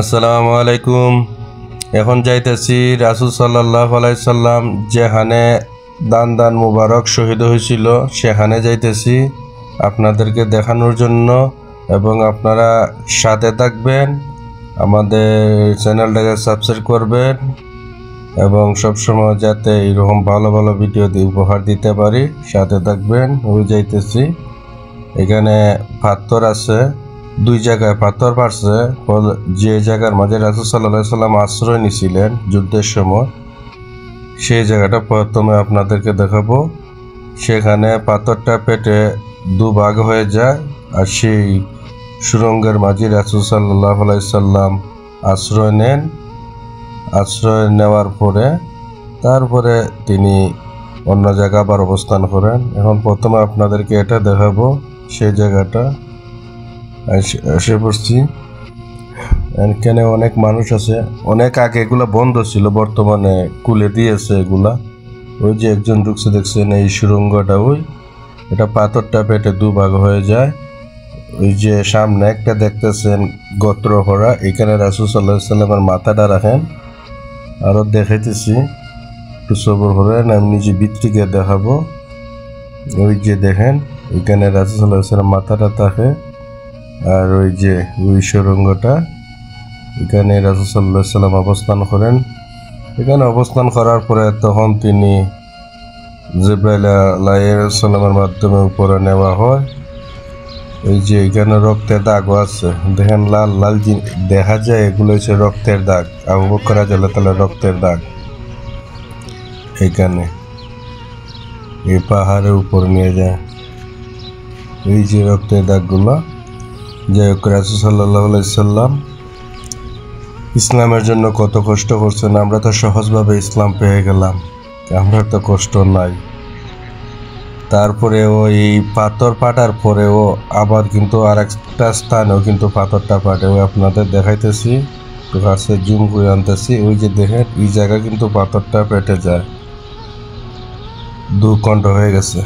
আসসালামু আলাইকুম। এখন যাইতেছি রাসূল সাল্লাল্লাহু আলাইহি সাল্লাম যেখানে দান মুবারক শহীদ হয়েছিল সেখানে যাইতেছি আপনাদেরকে দেখানোর জন্য, এবং আপনারা সাথে থাকবেন, আমাদের চ্যানেলটাকে সাবস্ক্রাইব করবেন এবং সবসময় যাতে এরকম ভালো ভালো ভিডিও উপহার দিতে পারি সাথে থাকবেন। ওই যাইতেছি, এখানে পাথর আছে, দুই জায়গায় পাথর পারছে, যে জায়গার মাঝে রাসূল সাল্লাল্লাহু আলাইহি সাল্লাম আশ্রয় নিয়েছিলেন যুদ্ধের সময়, সেই জায়গাটা প্রথমে আপনাদেরকে দেখাবো। সেখানে পাথরটা পেটে দুভাগ হয়ে যায়, আর সেই সুরঙ্গের মাঝে রাসূল সাল্লাল্লাহু আলাইহি সাল্লাম আশ্রয় নেন। আশ্রয় নেওয়ার পরে তারপরে তিনি অন্য জায়গা আবার অবস্থান করেন। এখন প্রথমে আপনাদেরকে এটা দেখাবো, সেই জায়গাটা এসে পড়ছি। এখানে অনেক মানুষ আছে, অনেক আগে এগুলা বন্ধ ছিল, বর্তমানে খুলে দিয়েছে এগুলা। ওই যে একজন ঢুকছে দেখছেন, এই সুরঙ্গটা, ওই এটা পাথরটা পেটে দুভাগ হয়ে যায়। ওই যে সামনে একটা দেখতেছেন গোত্র করা, এখানে রাসূল সাল্লাল্লাহু আলাইহি সাল্লামের মাথাটা রাখেন। আরও দেখাইতেছি, একটু সবর করেন, আমি নিজে ভিতরিকে দেখাবো। ওই যে দেখেন, এখানে রাসূল সাল্লাল্লাহু আলাইহি সাল্লাম মাথাটা থাকে, আর ওই যে ওই সুরঙ্গটা, এখানে রাসূল সাল্লাল্লাহু আলাইহি সাল্লাম অবস্থান করেন। এখানে অবস্থান করার পরে তখন তিনি জিবরাইল আলাইহিস সালামের মাধ্যমে উপরে নেওয়া হয়। এই যে এখানে রক্তের দাগও আছে, দেখেন লাল লাল দেখা যায়, এগুলো হচ্ছে রক্তের দাগ, আবু বকর রাদিয়াল্লাহু তাআলা রক্তের দাগ। এখানে এই পাহাড়ের উপর নিয়ে যায়, এই যে রক্তের দাগগুলো। যাই হোক, রাসূল সাল্লাল্লাহু আলাইহি সাল্লাম ইসলামের জন্য কত কষ্ট করছেন, আমরা তো সহজভাবে ইসলাম পেয়ে গেলাম, আমরা তো কষ্ট নাই। তারপরে ওই পাথর পাটার পরেও আবার কিন্তু আর একটা স্থানেও কিন্তু পাথরটা পাটে, ওই আপনাদের দেখাইতেছি, কাছে জুম করে আনতেছি। ওই যে দেখেন, এই জায়গা কিন্তু পাথরটা পেটে যায়, দুখণ্ড হয়ে গেছে।